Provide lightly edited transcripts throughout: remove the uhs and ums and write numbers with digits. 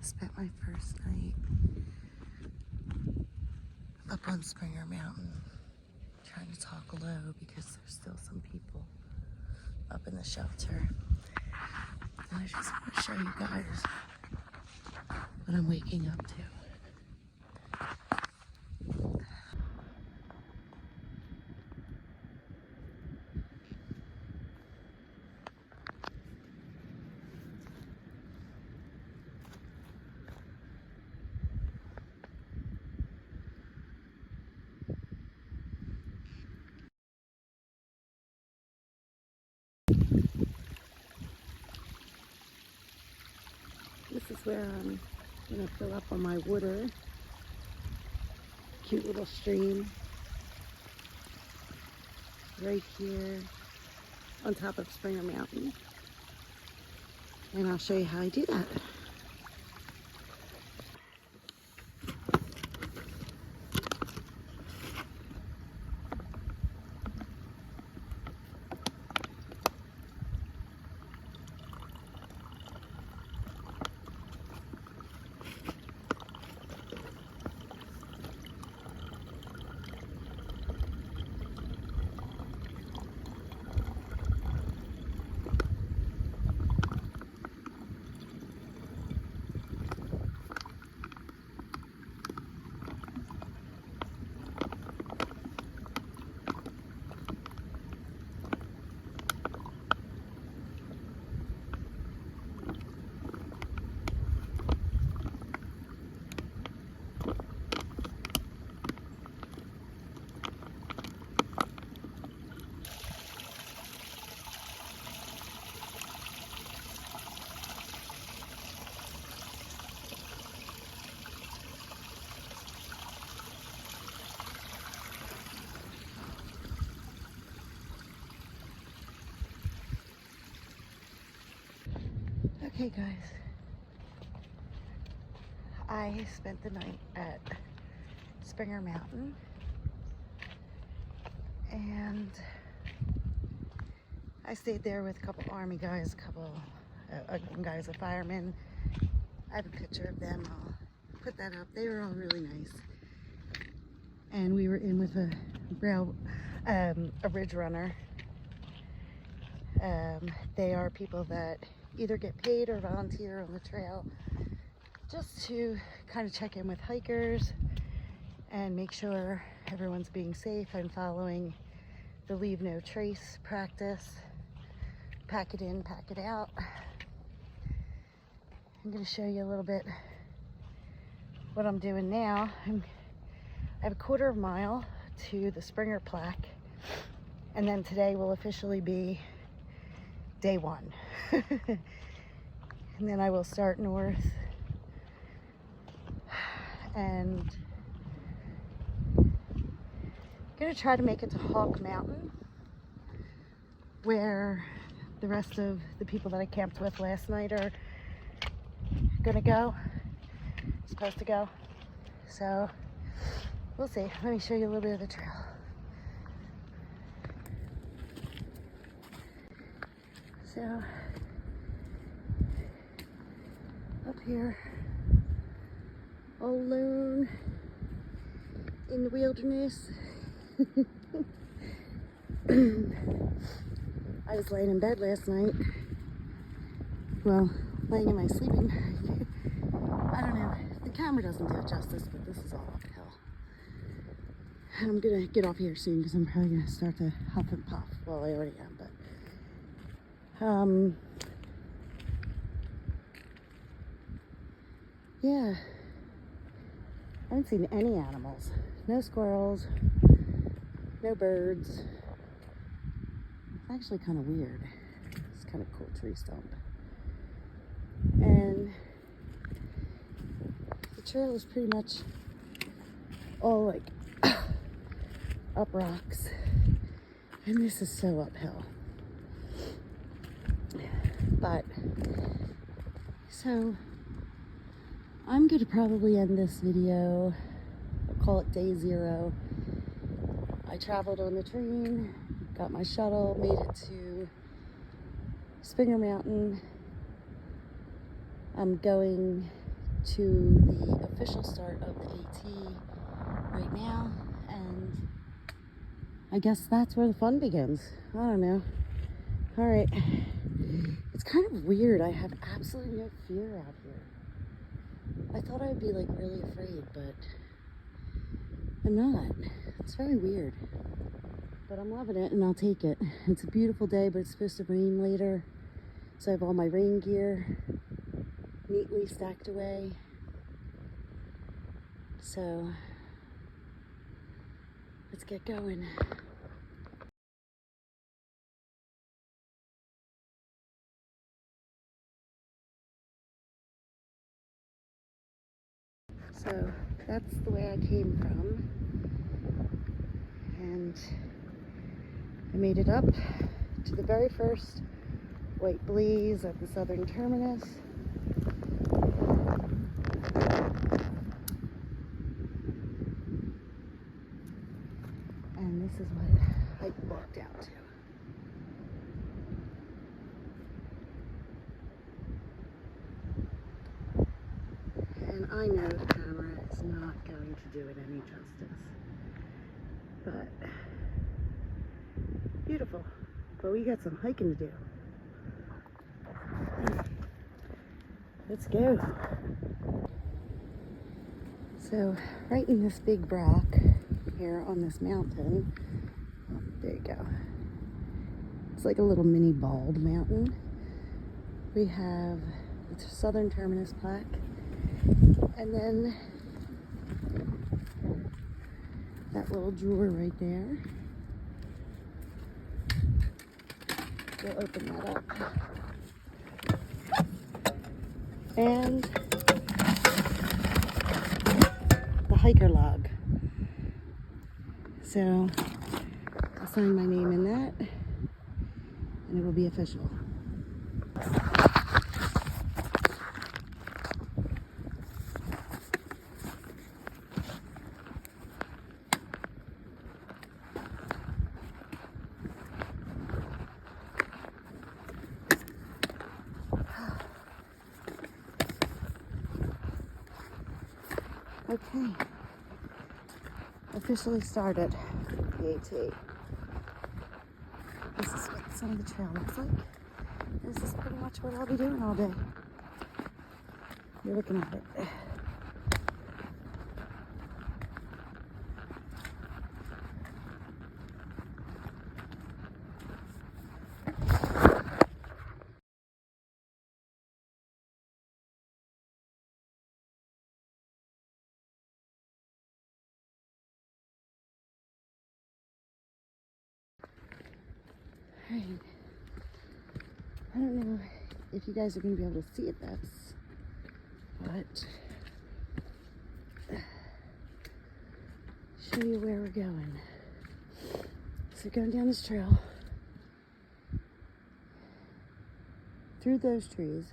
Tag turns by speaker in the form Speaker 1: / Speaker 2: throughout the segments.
Speaker 1: Spent my first night up on Springer Mountain, trying to talk low because there's still some people up in the shelter. And I just want to show you guys what I'm waking up to. This is where I'm gonna fill up on my water. Cute little stream right here on top of Springer Mountain. And I'll show you how I do that. Okay guys, I spent the night at Springer Mountain and I stayed there with a couple Army guys, one guy's a fireman. I have a picture of them, I'll put that up. They were all really nice. And we were in with a Ridge Runner. They are people that either get paid or volunteer on the trail just to kind of check in with hikers and make sure everyone's being safe and following the leave no trace practice. Pack it in, pack it out. I'm going to show you a little bit what I'm doing now. I have a quarter of a mile to the Springer plaque, and then today will officially be day one. And then I will start north and gonna try to make it to Hawk Mountain, where the rest of the people that I camped with last night are supposed to go. So we'll see. Let me show you a little bit of the trail. So up here, all alone in the wilderness. I was laying in bed last night. Well, laying in my sleeping bag. I don't know, the camera doesn't do it justice, but this is all uphill. And I'm gonna get off here soon because I'm probably gonna start to huff and puff. Well, I already am, but yeah, I haven't seen any animals. No squirrels, no birds. It's actually kind of weird. It's kind of cool tree stump. And the trail is pretty much all like up rocks. And this is so uphill. But, so I'm going to probably end this video. I'll call it day 0. I traveled on the train, got my shuttle, made it to Springer Mountain. I'm going to the official start of the AT right now, and I guess that's where the fun begins. I don't know. All right. It's kind of weird. I have absolutely no fear out here. I thought I would be like really afraid, but I'm not. It's very weird. But I'm loving it and I'll take it. It's a beautiful day, but it's supposed to rain later. So I have all my rain gear neatly stacked away. So let's get going. So that's the way I came from. And I made it up to the very first White Blaze at the southern terminus. And this is what I walked out to. And I know the camera is not going to do it any justice. But beautiful. But we got some hiking to do. Let's go. So right in this big rock here on this mountain, there you go. It's like a little mini bald mountain. We have the southern terminus plaque, and then that little jeweler right there. We'll open that up. And the hiker log. So I'll sign my name in that, and it will be official. Okay, officially started the AT. This is what some of the trail looks like. This is pretty much what I'll be doing all day. You're looking at it. Alright. I don't know if you guys are going to be able to see this, but show you where we're going. So going down this trail, through those trees,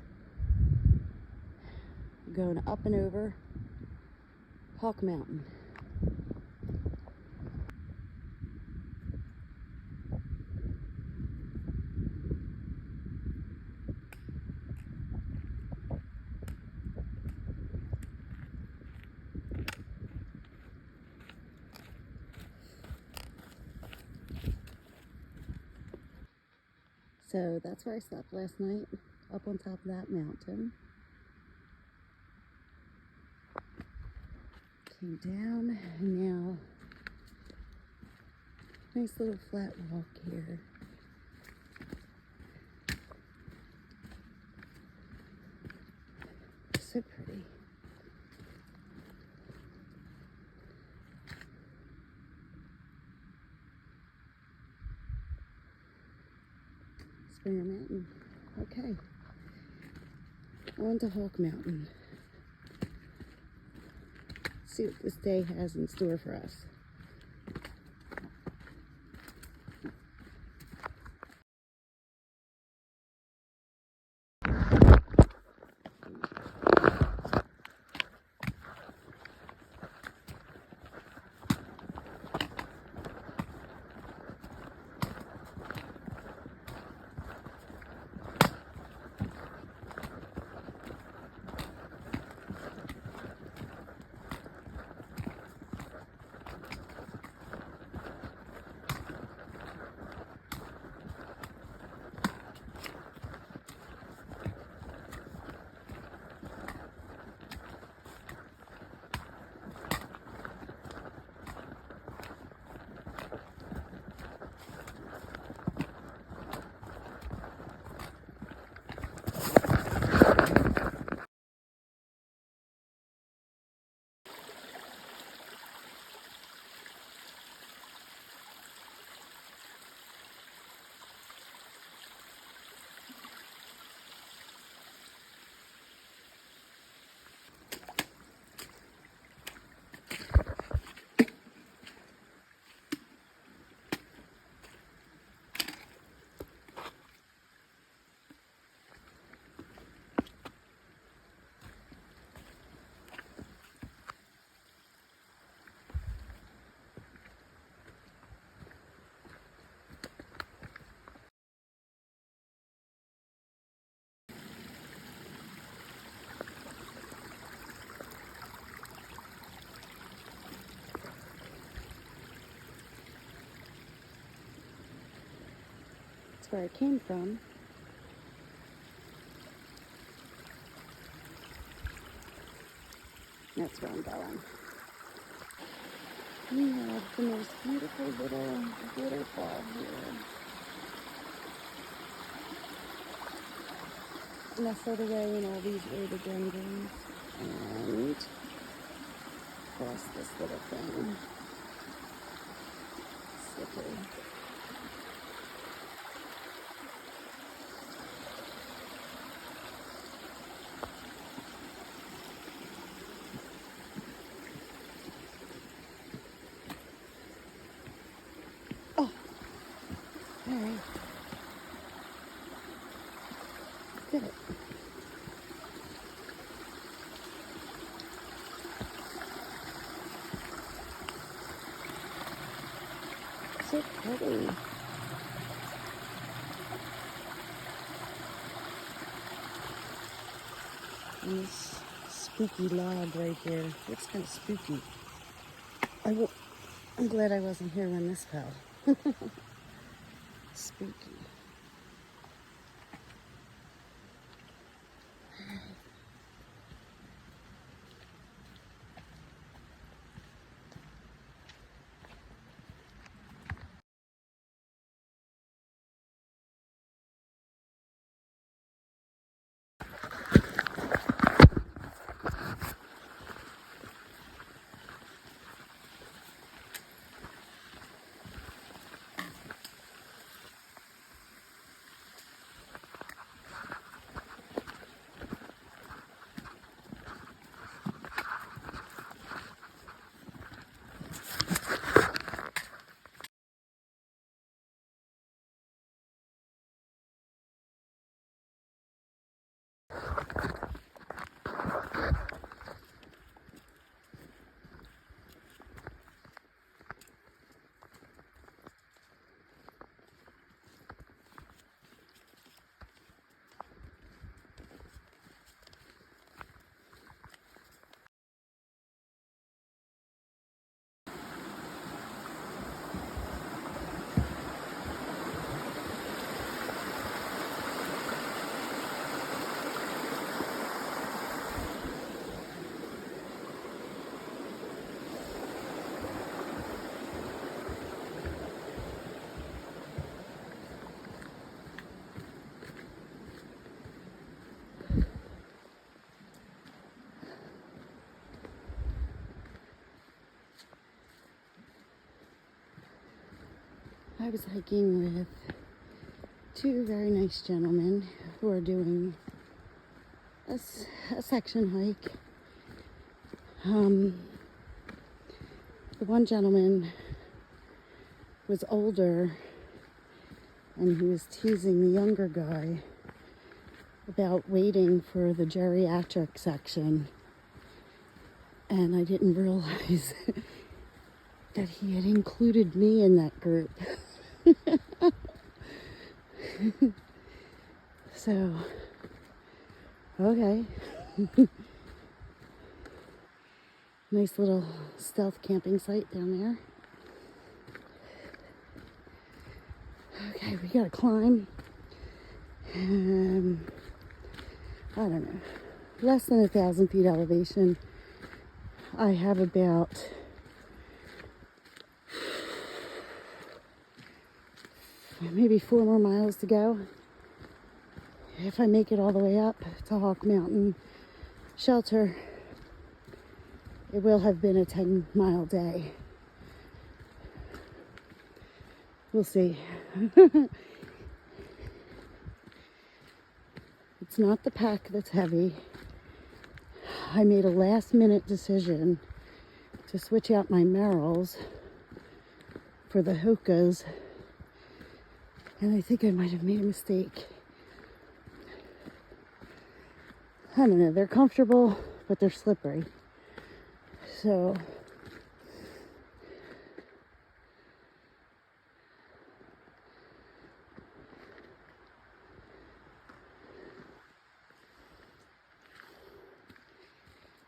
Speaker 1: going up and over Hawk Mountain. So that's where I slept last night, up on top of that mountain. Came down, and now nice little flat walk here. So pretty. Springer Mountain. Okay. On to Hawk Mountain. See what this day has in store for us. where I came from. That's where I'm going. We have the most beautiful little waterfall here. Nestled away in all these rhododendrons. And across this little thing. Slippery. Oh, all right. Did it. So pretty. And this spooky log right here. It's kind of spooky. I'm glad I wasn't here when this fell. Spooky. I was hiking with two very nice gentlemen who are doing a section hike. The one gentleman was older and he was teasing the younger guy about waiting for the geriatric section. And I didn't realize that he had included me in that group. So, okay. Nice little stealth camping site down there. Okay, we gotta climb. I don't know, less than 1,000 feet elevation. I have about maybe 4 more miles to go. If I make it all the way up to Hawk Mountain Shelter, it will have been a 10-mile day. We'll see. It's not the pack that's heavy. I made a last-minute decision to switch out my Merrells for the Hokas, and I think I might have made a mistake. I don't know, they're comfortable, but they're slippery. So,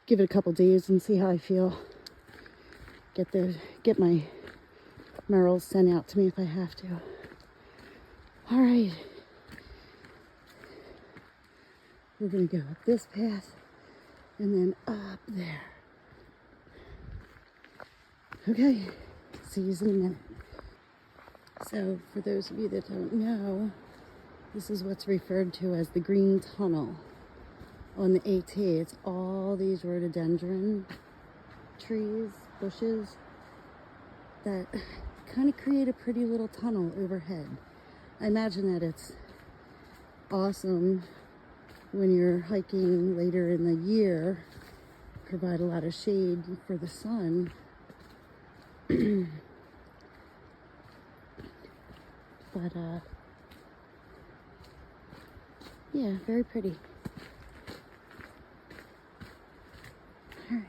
Speaker 1: give it a couple days and see how I feel. Get my Merrells sent out to me if I have to. All right. We're gonna go up this path and then up there. Okay, see you in a minute. So for those of you that don't know, this is what's referred to as the Green Tunnel on the AT. It's all these rhododendron trees, bushes that kind of create a pretty little tunnel overhead. I imagine that it's awesome when you're hiking later in the year, provide a lot of shade for the sun. But yeah, very pretty. All right.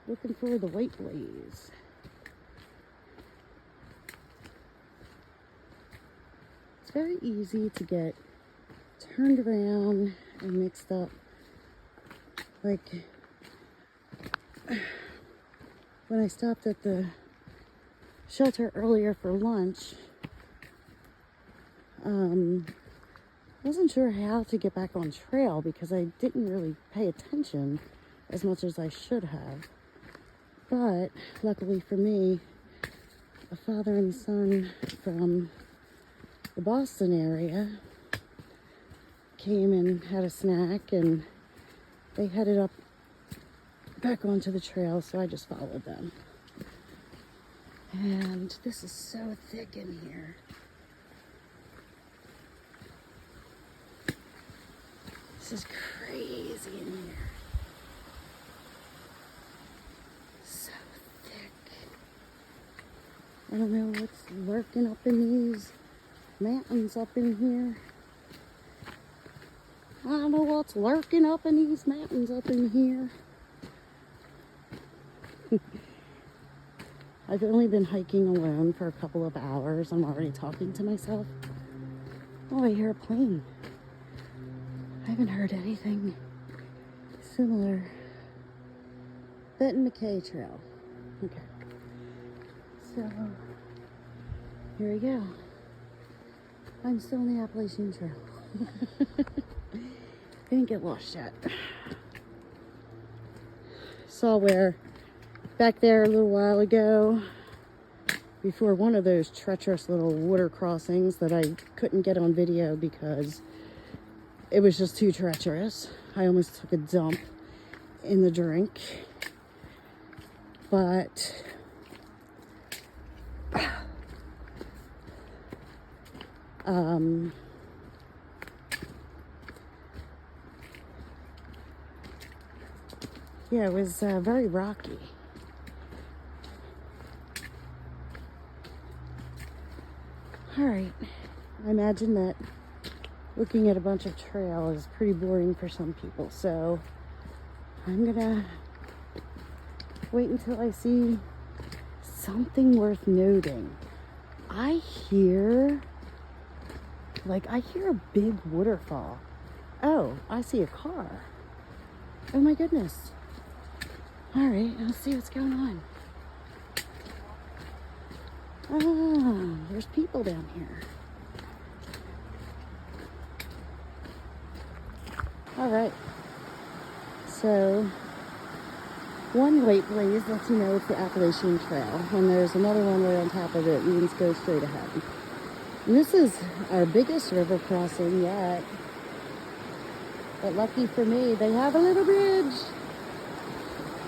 Speaker 1: Looking for the white blaze. It's very easy to get turned around and mixed up. Like when I stopped at the shelter earlier for lunch, wasn't sure how to get back on trail because I didn't really pay attention as much as I should have. But luckily for me, a father and son from the Boston area came and had a snack, and they headed up back onto the trail, so I just followed them. And this is so thick in here. This is crazy in here. So thick. I don't know what's lurking up in these mountains up in here. I don't know what's lurking up in these mountains up in here. I've only been hiking alone for a couple of hours. I'm already talking to myself. Oh, I hear a plane. I haven't heard anything similar. Benton MacKaye Trail. Okay. So, here we go. I'm still on the Appalachian Trail. Didn't get lost yet. Saw where back there a little while ago, before one of those treacherous little water crossings that I couldn't get on video because it was just too treacherous. I almost took a dump in the drink. But yeah, it was very rocky. All right, I imagine that looking at a bunch of trail is pretty boring for some people, so I'm gonna wait until I see something worth noting. I hear a big waterfall. Oh, I see a car. Oh my goodness. All right, let's see what's going on. Ah, there's people down here. All right. So, one white blaze lets you know it's the Appalachian Trail, and there's another one right on top of it. You can just go straight ahead. And this is our biggest river crossing yet. But lucky for me, they have a little bridge.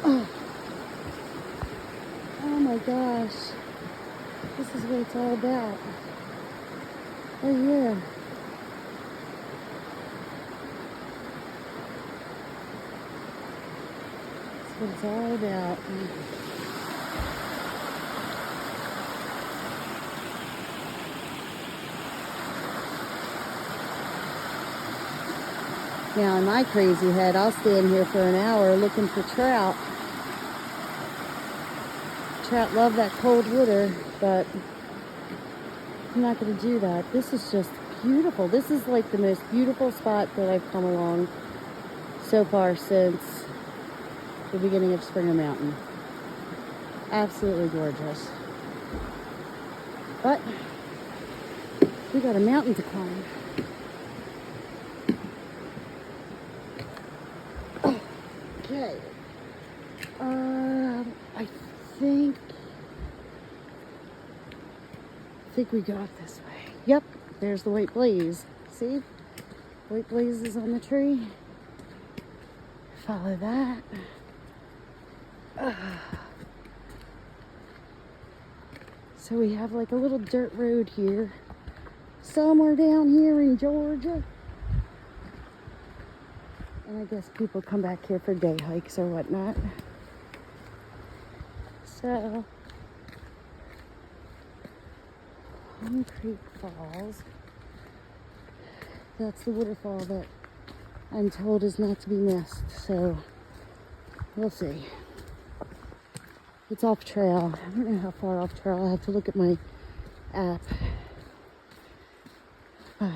Speaker 1: Oh my gosh. This is what it's all about. Oh yeah. That's what it's all about. Now in my crazy head, I'll stand here for an hour looking for trout. Trout love that cold water, but I'm not going to do that. This is just beautiful. This is like the most beautiful spot that I've come along so far since the beginning of Springer Mountain. Absolutely gorgeous. But we got a mountain to climb. Okay. I think we got this way. Yep, there's the white blaze. See? White blaze is on the tree. Follow that. So we have like a little dirt road here. Somewhere down here in Georgia. And I guess people come back here for day hikes or whatnot. So, Plum Creek Falls. That's the waterfall that I'm told is not to be missed. So, we'll see. It's off trail. I don't know how far off trail. I have to look at my app. But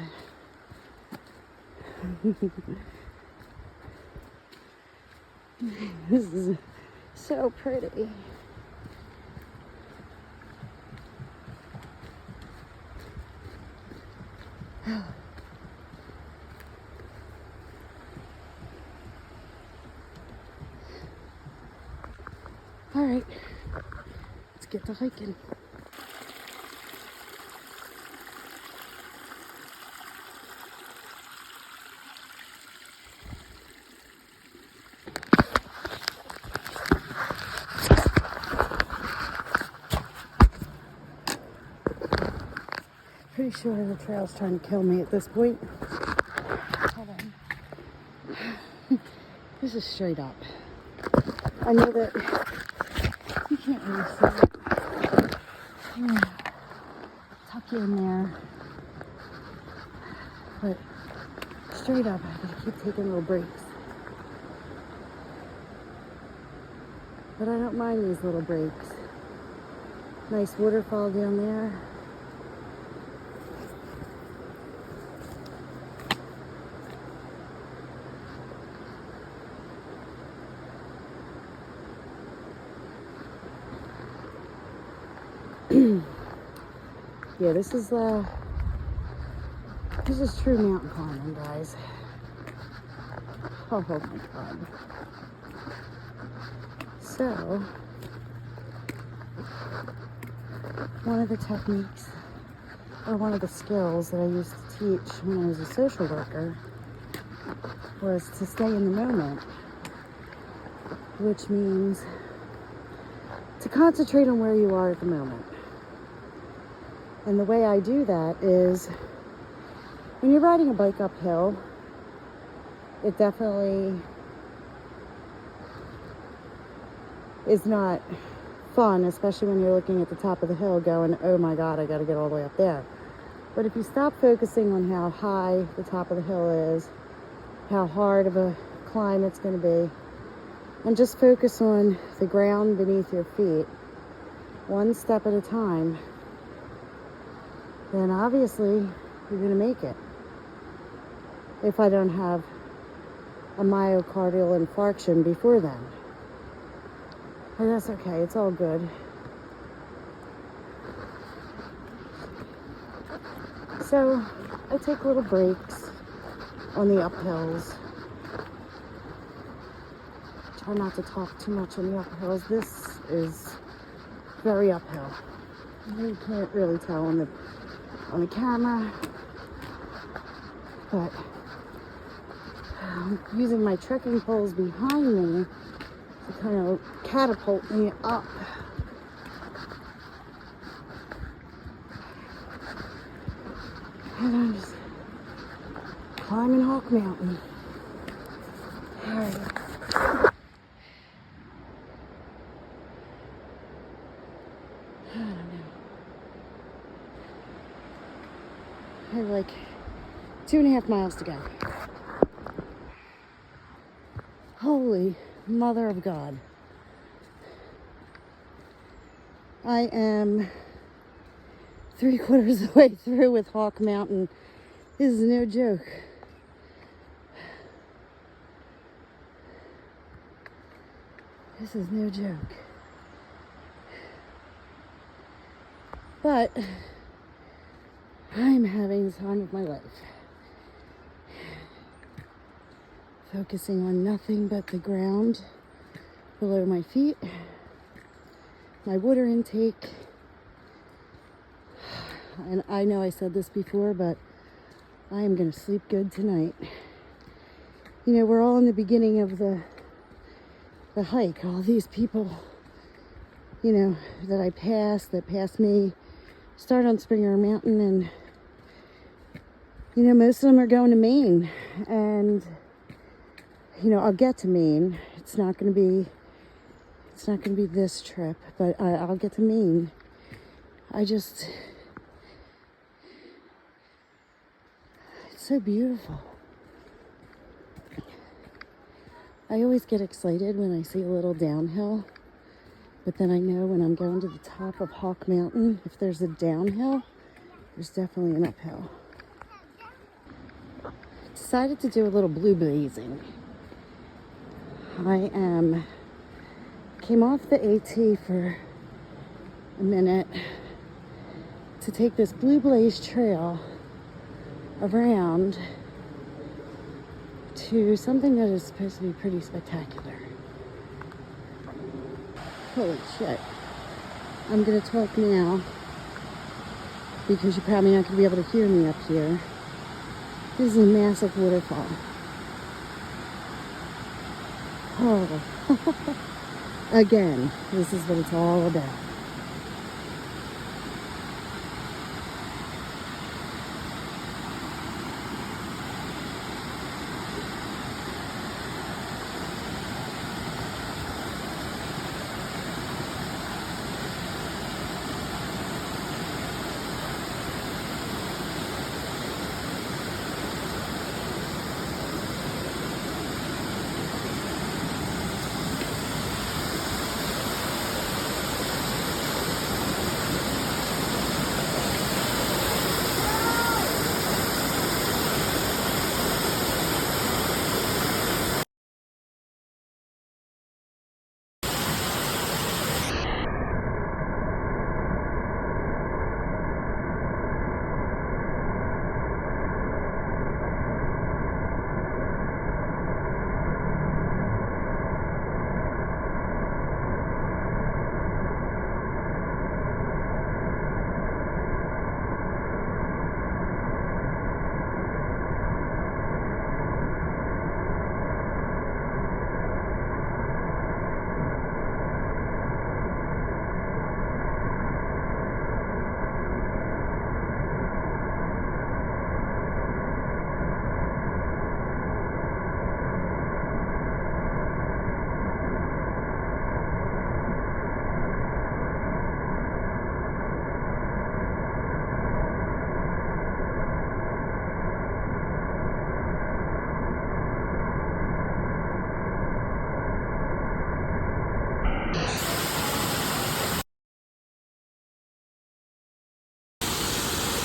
Speaker 1: this is so pretty. All right, let's get to hiking. Pretty sure the trail's trying to kill me at this point. Hold on. This is straight up. I know that you can't really see it. Tuck you in there. But straight up, I gotta keep taking little breaks. But I don't mind these little breaks. Nice waterfall down there. Yeah, this is true mountain climbing, guys. Oh my God. So, one of the techniques, or one of the skills that I used to teach when I was a social worker was to stay in the moment, which means to concentrate on where you are at the moment. And the way I do that is when you're riding a bike uphill, it definitely is not fun, especially when you're looking at the top of the hill going, oh my God, I gotta get all the way up there. But if you stop focusing on how high the top of the hill is, how hard of a climb it's gonna be, and just focus on the ground beneath your feet, one step at a time, then obviously you're gonna make it. If I don't have a myocardial infarction before then. But that's okay, it's all good. So I take little breaks on the uphills. Try not to talk too much on the uphills. This is very uphill. You can't really tell on the camera, but I'm using my trekking poles behind me to kind of catapult me up. And I'm just climbing Hawk Mountain. All right. I don't know. I have like 2.5 miles to go. Holy Mother of God. I am 3/4 of the way through with Hawk Mountain. This is no joke. This is no joke. But I'm having the time of my life. Focusing on nothing but the ground below my feet, my water intake. And I know I said this before, but I am going to sleep good tonight. You know, we're all in the beginning of the hike. All these people, you know, that pass me, start on Springer Mountain, and, you know, most of them are going to Maine. And, you know, I'll get to Maine. It's not going to be this trip, but I'll get to Maine. It's so beautiful. I always get excited when I see a little downhill, but then I know when I'm going to the top of Hawk Mountain, if there's a downhill, there's definitely an uphill. Decided to do a little blue blazing. Came off the AT for a minute to take this Blue Blaze trail around to something that is supposed to be pretty spectacular. Holy shit. I'm gonna talk now because you're probably not gonna be able to hear me up here. This is a massive waterfall. Oh, again, this is what it's all about.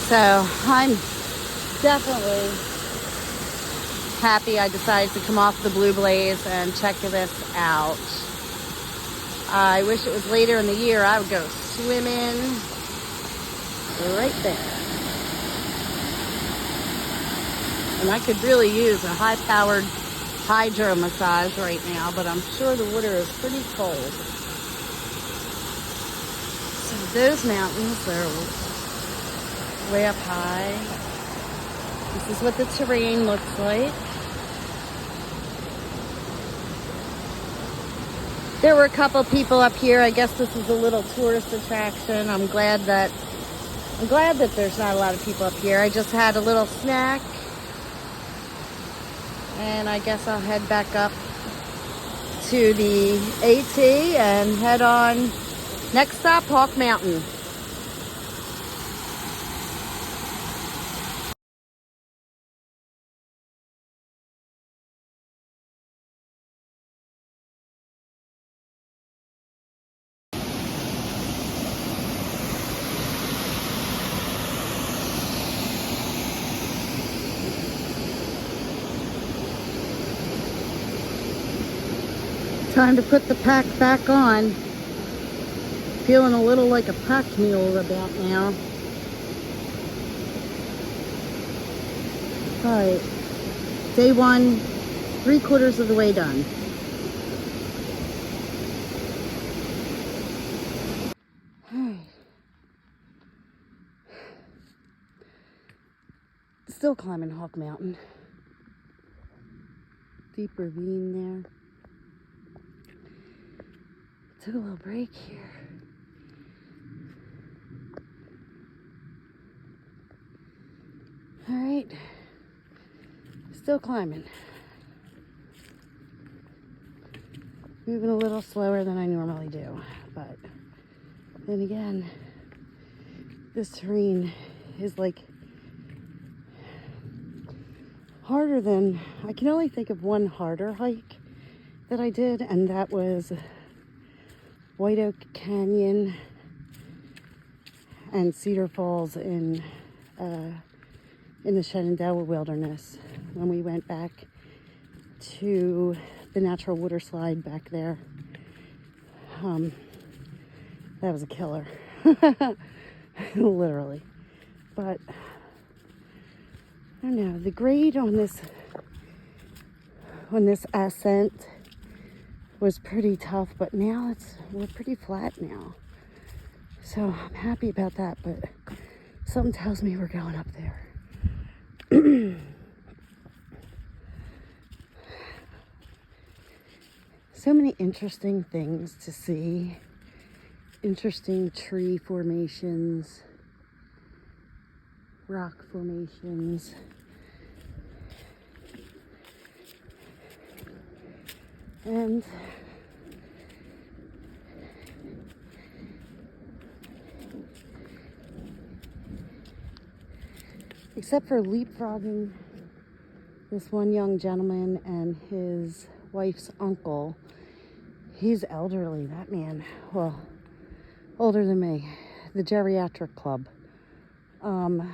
Speaker 1: So I'm definitely happy I decided to come off the Blue Blaze and check this out. I wish it was later in the year. I would go swimming right there. And I could really use a high-powered hydro massage right now, but I'm sure the water is pretty cold. So those mountains are way up high. This is what the terrain looks like. There were a couple people up here. I guess this is a little tourist attraction. I'm glad that there's not a lot of people up here. I just had a little snack, and I guess I'll head back up to the AT and head on. Next stop, Hawk Mountain. Time to put the pack back on. Feeling a little like a pack mule about now. All right, day one, 3/4 of the way done. Still climbing Hawk Mountain. Deep ravine there. Took a little break here. All right, still climbing. Moving a little slower than I normally do, but then again, this terrain is like harder than, I can only think of one harder hike that I did, and that was White Oak Canyon and Cedar Falls in the Shenandoah Wilderness when we went back to the natural water slide back there. That was a killer. Literally. But I don't know, the grade on this ascent was pretty tough, but now we're pretty flat now. So I'm happy about that, but something tells me we're going up there. So many interesting things to see. Interesting tree formations, rock formations. And except for leapfrogging this one young gentleman and his wife's uncle, he's elderly, that man. Well, older than me. The geriatric club. I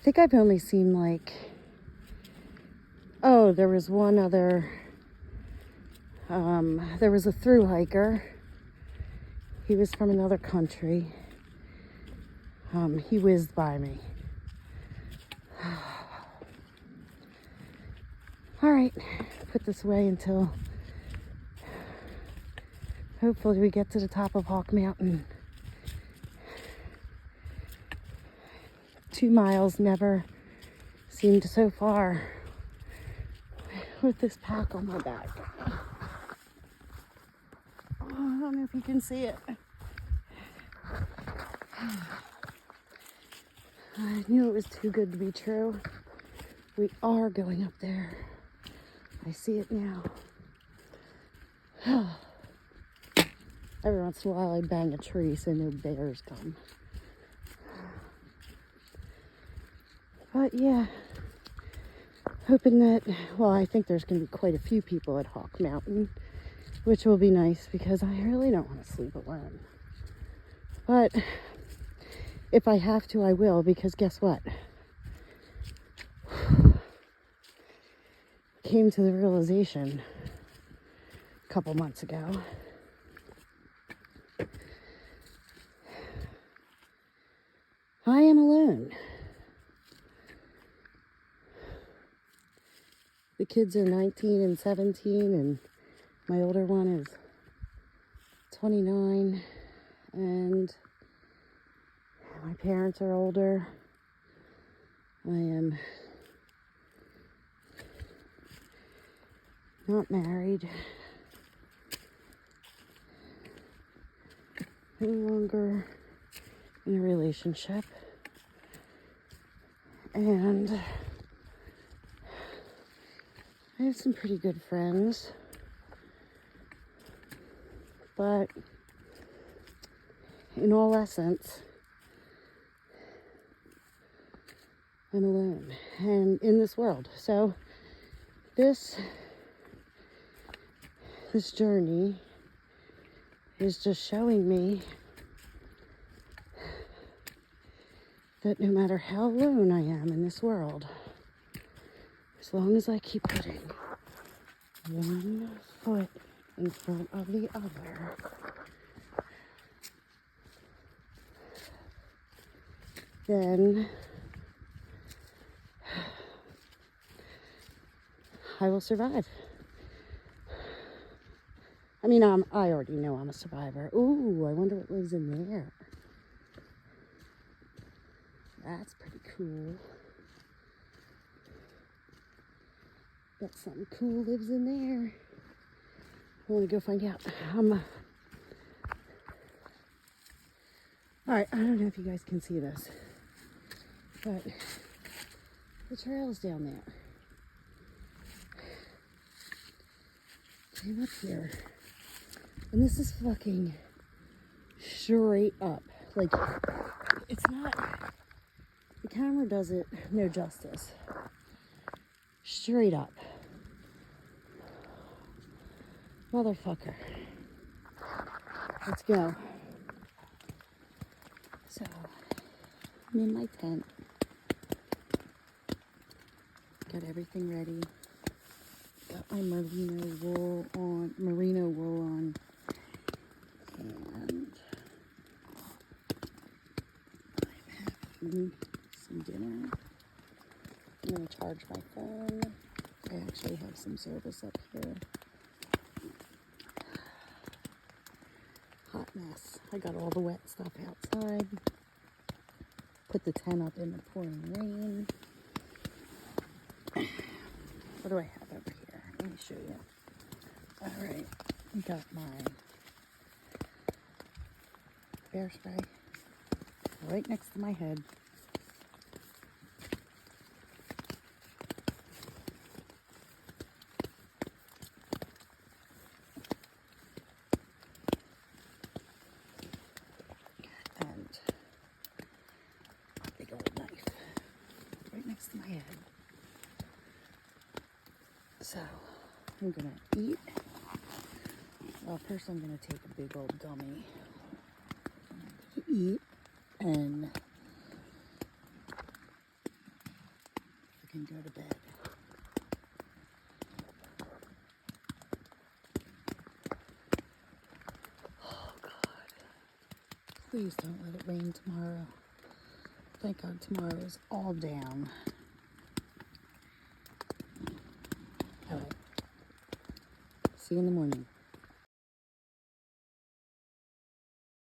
Speaker 1: think I've only seen like, oh, there was one other, there was a thru hiker. He was from another country. He whizzed by me. All right, put this away until hopefully we get to the top of Hawk Mountain. 2 miles never seemed so far with this pack on my back. Oh, I don't know if you can see it. I knew it was too good to be true. We are going up there. I see it now. Every once in a while I bang a tree so no bears come. But yeah, hoping that, well, I think there's going to be quite a few people at Hawk Mountain, which will be nice because I really don't want to sleep alone. But if I have to, I will, because guess what? Came to the realization a couple months ago. I am alone. The kids are 19 and 17, and my older one is 29, and my parents are older. I am not married. No longer in a relationship. And I have some pretty good friends. But in all essence, I'm alone and in this world. So this journey is just showing me that no matter how alone I am in this world, as long as I keep putting one foot in front of the other, then I will survive. I mean, I already know I'm a survivor. Ooh, I wonder what lives in there. That's pretty cool. Bet something cool lives in there. I want to go find out. Alright, I don't know if you guys can see this, but the trail's down there. Came up here, and this is fucking straight up. Like, it's not, the camera does it no justice. Straight up. Motherfucker. Let's go. So, I'm in my tent. Got everything ready. Got my merino wool on, and I'm having some dinner. I'm gonna charge my phone. I actually have some service up here. Hot mess. I got all the wet stuff outside. Put the tent up in the pouring rain. What do I have over here? Let me show you. Alright, I got my bear spray right next to my head. And a big old knife right next to my head. So, I'm gonna eat. Well, first I'm gonna take a big old gummy. Eat and I can go to bed. Oh God. Please don't let it rain tomorrow. Thank God tomorrow is all down. Alright. See you in the morning.